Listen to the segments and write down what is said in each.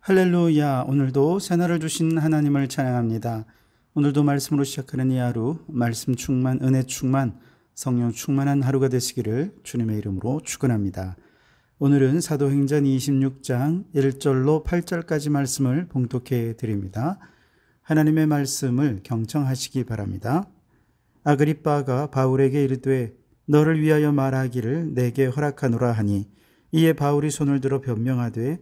할렐루야. 오늘도 새날을 주신 하나님을 찬양합니다. 오늘도 말씀으로 시작하는 이 하루, 말씀 충만, 은혜 충만, 성령 충만한 하루가 되시기를 주님의 이름으로 축원합니다. 오늘은 사도행전 26장 1절로 8절까지 말씀을 봉독해 드립니다. 하나님의 말씀을 경청하시기 바랍니다. 아그리빠가 바울에게 이르되 너를 위하여 말하기를 내게 허락하노라 하니, 이에 바울이 손을 들어 변명하되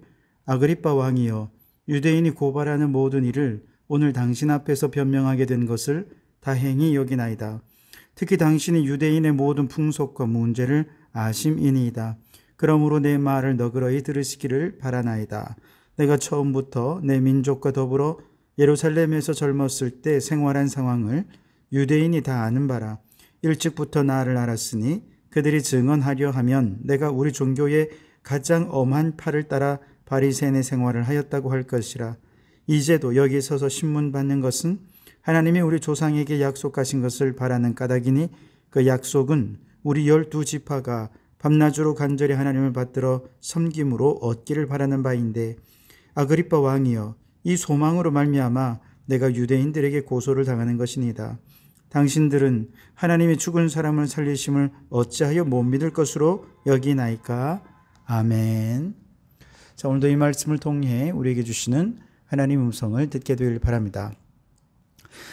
아그리빠 왕이여, 유대인이 고발하는 모든 일을 오늘 당신 앞에서 변명하게 된 것을 다행히 여기나이다. 특히 당신이 유대인의 모든 풍속과 문제를 아심이니이다. 그러므로 내 말을 너그러이 들으시기를 바라나이다. 내가 처음부터 내 민족과 더불어 예루살렘에서 젊었을 때 생활한 상황을 유대인이 다 아는 바라. 일찍부터 나를 알았으니 그들이 증언하려 하면 내가 우리 종교의 가장 엄한 팔을 따라 바리새인의 생활을 하였다고 할 것이라. 이제도 여기 서서 신문 받는 것은 하나님이 우리 조상에게 약속하신 것을 바라는 까닭이니, 그 약속은 우리 12지파가 밤낮으로 간절히 하나님을 받들어 섬김으로 얻기를 바라는 바인데, 아그리빠 왕이여, 이 소망으로 말미암아 내가 유대인들에게 고소를 당하는 것이니이다. 당신들은 하나님이 죽은 사람을 살리심을 어찌하여 못 믿을 것으로 여기나이까? 아멘. 자, 오늘도 이 말씀을 통해 우리에게 주시는 하나님 음성을 듣게 되길 바랍니다.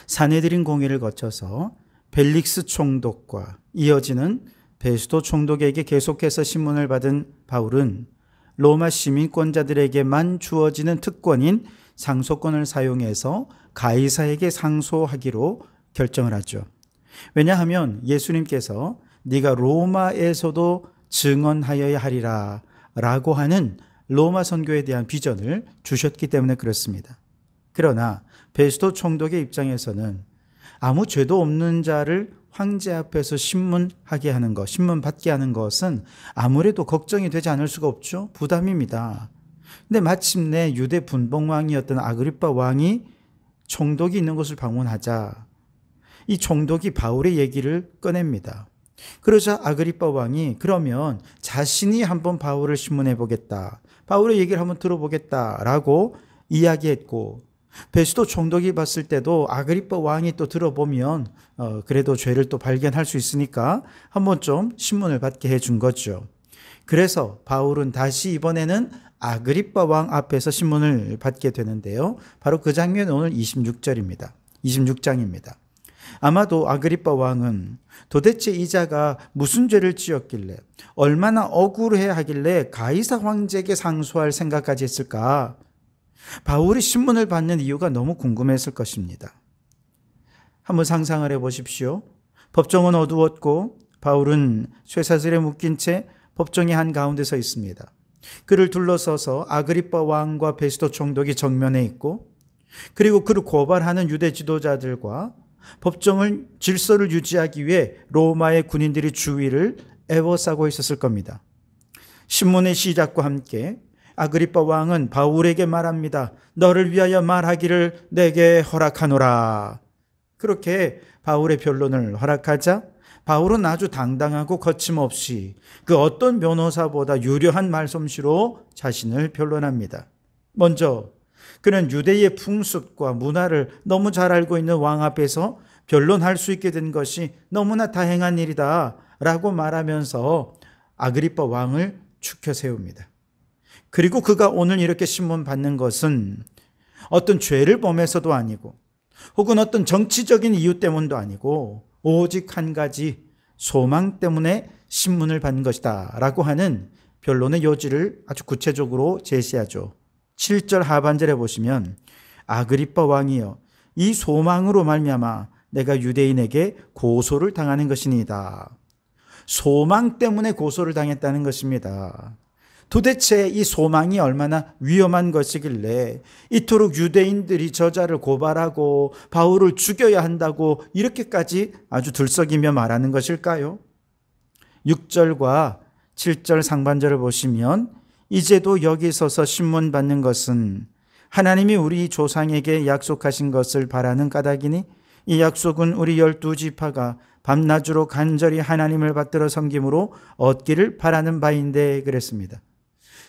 사내들인 공회를 거쳐서 벨릭스 총독과 이어지는 베스도 총독에게 계속해서 신문을 받은 바울은 로마 시민권자들에게만 주어지는 특권인 상소권을 사용해서 가이사에게 상소하기로 결정을 하죠. 왜냐하면 예수님께서 네가 로마에서도 증언하여야 하리라 라고 하는 로마 선교에 대한 비전을 주셨기 때문에 그렇습니다. 그러나 베스도 총독의 입장에서는 아무 죄도 없는 자를 황제 앞에서 신문하게 하는 것, 신문 받게 하는 것은 아무래도 걱정이 되지 않을 수가 없죠. 부담입니다. 근데 마침내 유대 분봉왕이었던 아그리빠 왕이 총독이 있는 곳을 방문하자 이 총독이 바울의 얘기를 꺼냅니다. 그러자 아그리빠 왕이 그러면 자신이 한번 바울을 신문해 보겠다, 바울의 얘기를 한번 들어보겠다라고 이야기했고, 베스도 총독이 봤을 때도 아그리빠 왕이 또 들어보면 그래도 죄를 또 발견할 수 있으니까 한번 좀 신문을 받게 해준 거죠. 그래서 바울은 다시 이번에는 아그리빠 왕 앞에서 신문을 받게 되는데요. 바로 그 장면이 오늘 26절입니다. 26장입니다. 아마도 아그리빠 왕은 도대체 이 자가 무슨 죄를 지었길래, 얼마나 억울해 하길래 가이사 황제에게 상소할 생각까지 했을까? 바울이 신문을 받는 이유가 너무 궁금했을 것입니다. 한번 상상을 해보십시오. 법정은 어두웠고 바울은 쇠사슬에 묶인 채 법정의 한가운데 서 있습니다. 그를 둘러서서 아그리빠 왕과 베스도 총독이 정면에 있고, 그리고 그를 고발하는 유대 지도자들과 법정을 질서를 유지하기 위해 로마의 군인들이 주위를 에워싸고 있었을 겁니다. 신문의 시작과 함께 아그리빠 왕은 바울에게 말합니다. 너를 위하여 말하기를 내게 허락하노라. 그렇게 바울의 변론을 허락하자 바울은 아주 당당하고 거침없이 그 어떤 변호사보다 유려한 말솜씨로 자신을 변론합니다. 먼저 그는 유대의 풍습과 문화를 너무 잘 알고 있는 왕 앞에서 변론할 수 있게 된 것이 너무나 다행한 일이다 라고 말하면서 아그리빠 왕을 추켜 세웁니다. 그리고 그가 오늘 이렇게 신문 받는 것은 어떤 죄를 범해서도 아니고 혹은 어떤 정치적인 이유 때문도 아니고 오직 한 가지 소망 때문에 신문을 받는 것이다 라고 하는 변론의 요지를 아주 구체적으로 제시하죠. 7절 하반절에 보시면 아그리빠 왕이여, 이 소망으로 말미암아 내가 유대인에게 고소를 당하는 것이니이다. 소망 때문에 고소를 당했다는 것입니다. 도대체 이 소망이 얼마나 위험한 것이길래 이토록 유대인들이 저자를 고발하고 바울을 죽여야 한다고 이렇게까지 아주 들썩이며 말하는 것일까요? 6절과 7절 상반절을 보시면 이제도 여기 서서 신문 받는 것은 하나님이 우리 조상에게 약속하신 것을 바라는 까닭이니, 이 약속은 우리 12지파가 밤낮으로 간절히 하나님을 받들어 섬김으로 얻기를 바라는 바인데 그랬습니다.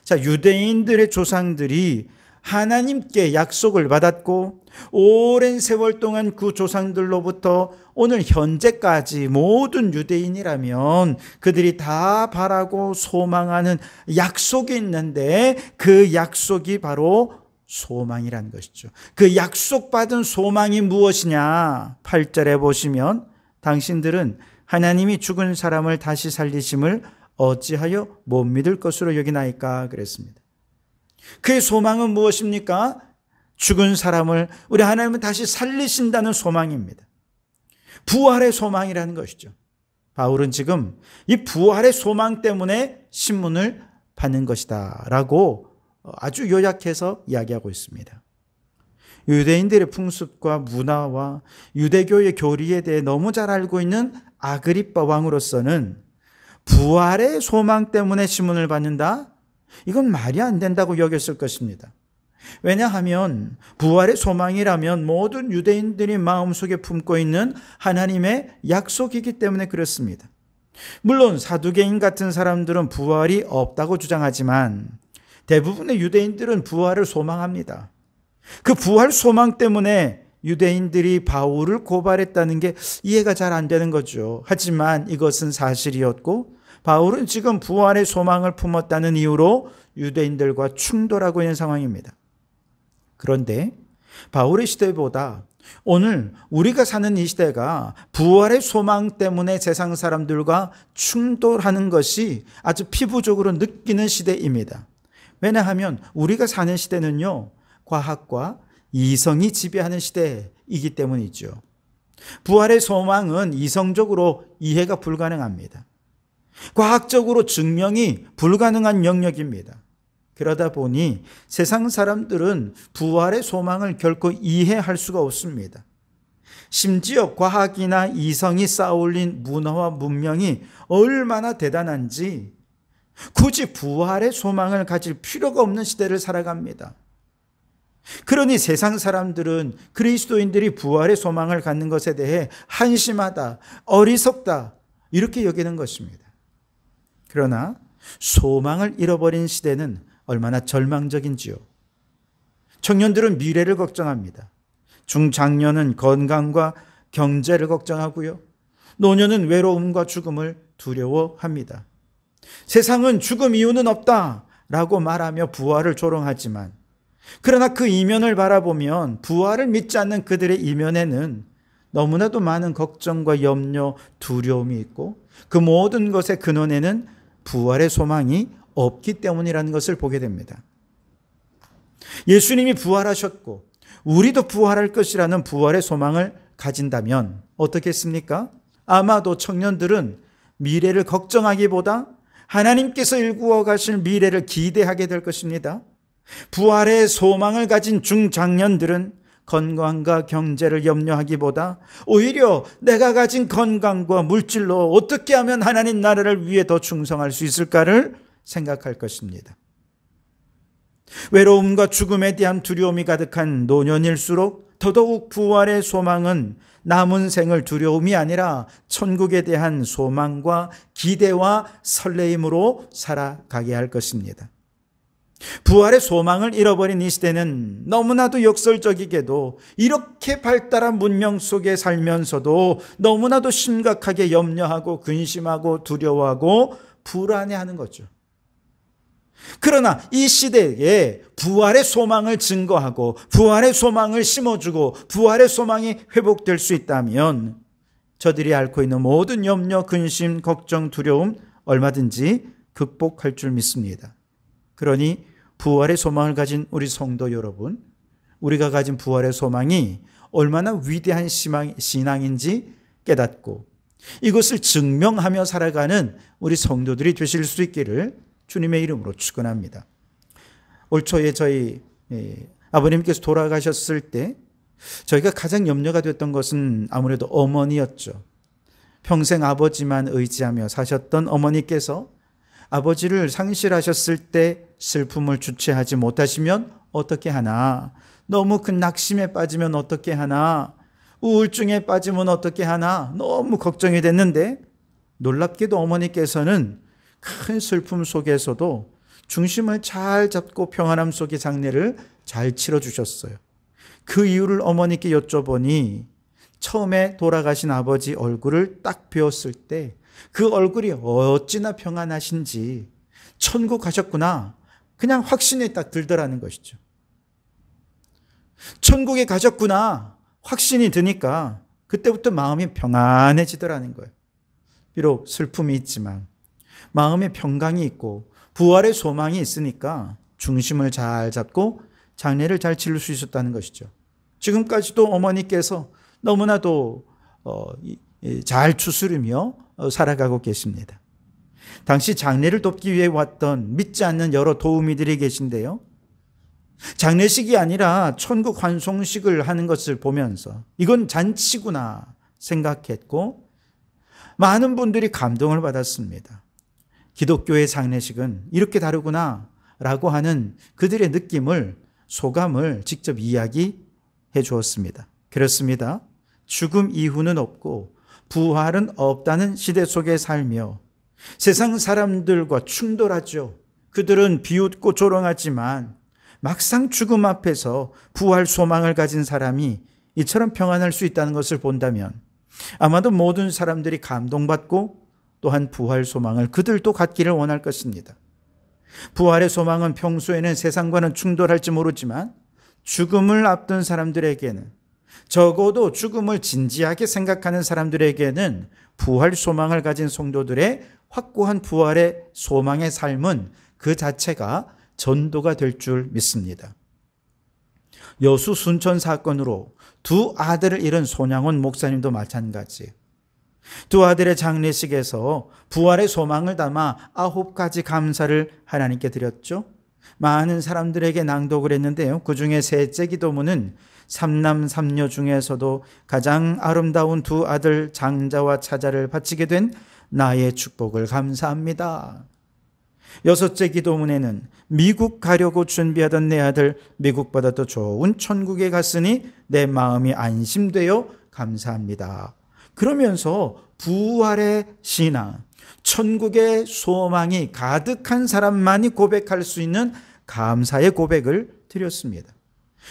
자, 유대인들의 조상들이 하나님께 약속을 받았고 오랜 세월 동안 그 조상들로부터 오늘 현재까지 모든 유대인이라면 그들이 다 바라고 소망하는 약속이 있는데 그 약속이 바로 소망이라는 것이죠. 그 약속받은 소망이 무엇이냐? 8절에 보시면 당신들은 하나님이 죽은 사람을 다시 살리심을 어찌하여 못 믿을 것으로 여기나이까 그랬습니다. 그의 소망은 무엇입니까? 죽은 사람을 우리 하나님은 다시 살리신다는 소망입니다. 부활의 소망이라는 것이죠. 바울은 지금 이 부활의 소망 때문에 신문을 받는 것이다 라고 아주 요약해서 이야기하고 있습니다. 유대인들의 풍습과 문화와 유대교의 교리에 대해 너무 잘 알고 있는 아그리빠 왕으로서는 부활의 소망 때문에 신문을 받는다? 이건 말이 안 된다고 여겼을 것입니다. 왜냐하면 부활의 소망이라면 모든 유대인들이 마음속에 품고 있는 하나님의 약속이기 때문에 그렇습니다. 물론 사두개인 같은 사람들은 부활이 없다고 주장하지만 대부분의 유대인들은 부활을 소망합니다. 그 부활 소망 때문에 유대인들이 바울을 고발했다는 게 이해가 잘 안 되는 거죠. 하지만 이것은 사실이었고 바울은 지금 부활의 소망을 품었다는 이유로 유대인들과 충돌하고 있는 상황입니다. 그런데 바울의 시대보다 오늘 우리가 사는 이 시대가 부활의 소망 때문에 세상 사람들과 충돌하는 것이 아주 피부적으로 느끼는 시대입니다. 왜냐하면 우리가 사는 시대는요, 과학과 이성이 지배하는 시대이기 때문이죠. 부활의 소망은 이성적으로 이해가 불가능합니다. 과학적으로 증명이 불가능한 영역입니다. 그러다 보니 세상 사람들은 부활의 소망을 결코 이해할 수가 없습니다. 심지어 과학이나 이성이 쌓아올린 문화와 문명이 얼마나 대단한지 굳이 부활의 소망을 가질 필요가 없는 시대를 살아갑니다. 그러니 세상 사람들은 그리스도인들이 부활의 소망을 갖는 것에 대해 한심하다, 어리석다 이렇게 여기는 것입니다. 그러나 소망을 잃어버린 시대는 얼마나 절망적인지요. 청년들은 미래를 걱정합니다. 중장년은 건강과 경제를 걱정하고요. 노년은 외로움과 죽음을 두려워합니다. 세상은 죽음 이유는 없다라고 말하며 부활을 조롱하지만 그러나 그 이면을 바라보면 부활을 믿지 않는 그들의 이면에는 너무나도 많은 걱정과 염려, 두려움이 있고 그 모든 것의 근원에는 부활의 소망이 없기 때문이라는 것을 보게 됩니다. 예수님이 부활하셨고 우리도 부활할 것이라는 부활의 소망을 가진다면 어떻겠습니까? 아마도 청년들은 미래를 걱정하기보다 하나님께서 일구어 가실 미래를 기대하게 될 것입니다. 부활의 소망을 가진 중장년들은 건강과 경제를 염려하기보다 오히려 내가 가진 건강과 물질로 어떻게 하면 하나님 나라를 위해 더 충성할 수 있을까를 생각할 것입니다. 외로움과 죽음에 대한 두려움이 가득한 노년일수록 더더욱 부활의 소망은 남은 생을 두려움이 아니라 천국에 대한 소망과 기대와 설레임으로 살아가게 할 것입니다. 부활의 소망을 잃어버린 이 시대는 너무나도 역설적이게도 이렇게 발달한 문명 속에 살면서도 너무나도 심각하게 염려하고 근심하고 두려워하고 불안해하는 거죠. 그러나 이 시대에 부활의 소망을 증거하고 부활의 소망을 심어주고 부활의 소망이 회복될 수 있다면 저들이 앓고 있는 모든 염려, 근심, 걱정, 두려움 얼마든지 극복할 줄 믿습니다. 그러니 부활의 소망을 가진 우리 성도 여러분, 우리가 가진 부활의 소망이 얼마나 위대한 신앙인지 깨닫고 이것을 증명하며 살아가는 우리 성도들이 되실 수 있기를 주님의 이름으로 축원합니다. 올 초에 저희 아버님께서 돌아가셨을 때 저희가 가장 염려가 됐던 것은 아무래도 어머니였죠. 평생 아버지만 의지하며 사셨던 어머니께서 아버지를 상실하셨을 때 슬픔을 주체하지 못하시면 어떻게 하나, 너무 큰 낙심에 빠지면 어떻게 하나, 우울증에 빠지면 어떻게 하나 너무 걱정이 됐는데 놀랍게도 어머니께서는 큰 슬픔 속에서도 중심을 잘 잡고 평안함 속의 장례를 잘 치러주셨어요. 그 이유를 어머니께 여쭤보니 처음에 돌아가신 아버지 얼굴을 딱 배웠을 때 그 얼굴이 어찌나 평안하신지 천국 가셨구나 그냥 확신이 딱 들더라는 것이죠. 천국에 가셨구나 확신이 드니까 그때부터 마음이 평안해지더라는 거예요. 비록 슬픔이 있지만 마음에 평강이 있고 부활의 소망이 있으니까 중심을 잘 잡고 장례를 잘 치를 수 있었다는 것이죠. 지금까지도 어머니께서 너무나도 잘 추스르며 살아가고 계십니다. 당시 장례를 돕기 위해 왔던 믿지 않는 여러 도우미들이 계신데요. 장례식이 아니라 천국 환송식을 하는 것을 보면서 이건 잔치구나 생각했고 많은 분들이 감동을 받았습니다. 기독교의 장례식은 이렇게 다르구나 라고 하는 그들의 느낌을 소감을 직접 이야기해 주었습니다. 그렇습니다. 죽음 이후는 없고 부활은 없다는 시대 속에 살며 세상 사람들과 충돌하죠. 그들은 비웃고 조롱하지만 막상 죽음 앞에서 부활 소망을 가진 사람이 이처럼 평안할 수 있다는 것을 본다면 아마도 모든 사람들이 감동받고 또한 부활 소망을 그들도 갖기를 원할 것입니다. 부활의 소망은 평소에는 세상과는 충돌할지 모르지만 죽음을 앞둔 사람들에게는 적어도 죽음을 진지하게 생각하는 사람들에게는 부활 소망을 가진 성도들의 확고한 부활의 소망의 삶은 그 자체가 전도가 될 줄 믿습니다. 여수 순천 사건으로 두 아들을 잃은 손양원 목사님도 마찬가지. 두 아들의 장례식에서 부활의 소망을 담아 9가지 감사를 하나님께 드렸죠. 많은 사람들에게 낭독을 했는데요. 그 중에 셋째 기도문은 삼남 삼녀 중에서도 가장 아름다운 두 아들 장자와 차자를 바치게 된 나의 축복을 감사합니다. 여섯째 기도문에는 미국 가려고 준비하던 내 아들 미국보다 더 좋은 천국에 갔으니 내 마음이 안심되어 감사합니다. 그러면서 부활의 신앙, 천국의 소망이 가득한 사람만이 고백할 수 있는 감사의 고백을 드렸습니다.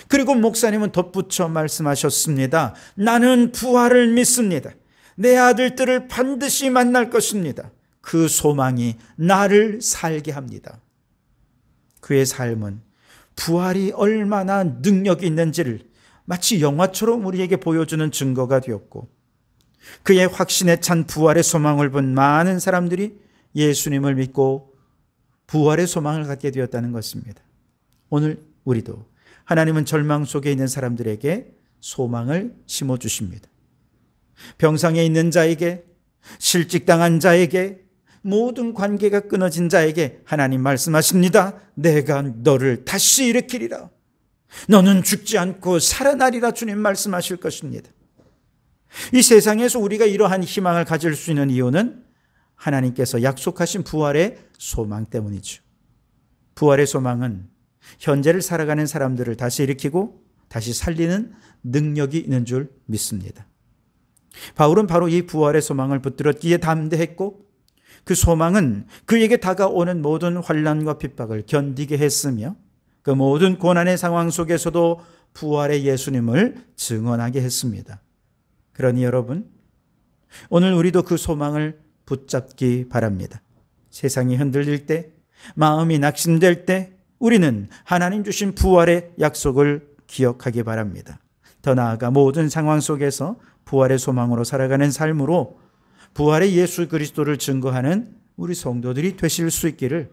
그리고 목사님은 덧붙여 말씀하셨습니다. 나는 부활을 믿습니다. 내 아들들을 반드시 만날 것입니다. 그 소망이 나를 살게 합니다. 그의 삶은 부활이 얼마나 능력이 있는지를 마치 영화처럼 우리에게 보여주는 증거가 되었고 그의 확신에 찬 부활의 소망을 본 많은 사람들이 예수님을 믿고 부활의 소망을 갖게 되었다는 것입니다. 오늘 우리도 하나님은 절망 속에 있는 사람들에게 소망을 심어주십니다. 병상에 있는 자에게, 실직당한 자에게, 모든 관계가 끊어진 자에게 하나님 말씀하십니다. 내가 너를 다시 일으키리라. 너는 죽지 않고 살아나리라 주님 말씀하실 것입니다. 이 세상에서 우리가 이러한 희망을 가질 수 있는 이유는 하나님께서 약속하신 부활의 소망 때문이죠. 부활의 소망은 현재를 살아가는 사람들을 다시 일으키고 다시 살리는 능력이 있는 줄 믿습니다. 바울은 바로 이 부활의 소망을 붙들었기에 담대했고 그 소망은 그에게 다가오는 모든 환난과 핍박을 견디게 했으며 그 모든 고난의 상황 속에서도 부활의 예수님을 증언하게 했습니다. 그러니 여러분, 오늘 우리도 그 소망을 붙잡기 바랍니다. 세상이 흔들릴 때, 마음이 낙심될 때 우리는 하나님 주신 부활의 약속을 기억하기 바랍니다. 더 나아가 모든 상황 속에서 부활의 소망으로 살아가는 삶으로 부활의 예수 그리스도를 증거하는 우리 성도들이 되실 수 있기를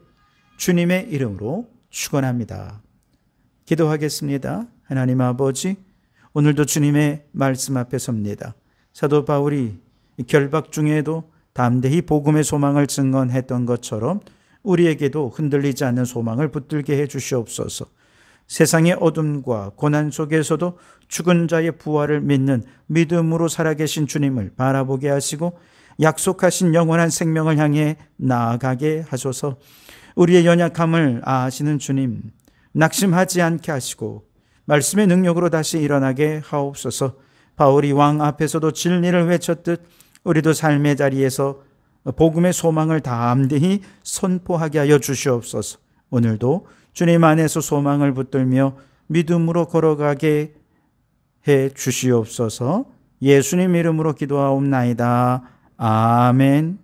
주님의 이름으로 축원합니다. 기도하겠습니다. 하나님 아버지, 오늘도 주님의 말씀 앞에 섭니다. 사도 바울이 결박 중에도 담대히 복음의 소망을 증언했던 것처럼 우리에게도 흔들리지 않는 소망을 붙들게 해 주시옵소서. 세상의 어둠과 고난 속에서도 죽은 자의 부활을 믿는 믿음으로 살아계신 주님을 바라보게 하시고 약속하신 영원한 생명을 향해 나아가게 하소서. 우리의 연약함을 아시는 주님, 낙심하지 않게 하시고 말씀의 능력으로 다시 일어나게 하옵소서. 바울이 왕 앞에서도 진리를 외쳤듯 우리도 삶의 자리에서 복음의 소망을 담대히 선포하게 하여 주시옵소서. 오늘도 주님 안에서 소망을 붙들며 믿음으로 걸어가게 해 주시옵소서. 예수님 이름으로 기도하옵나이다. 아멘.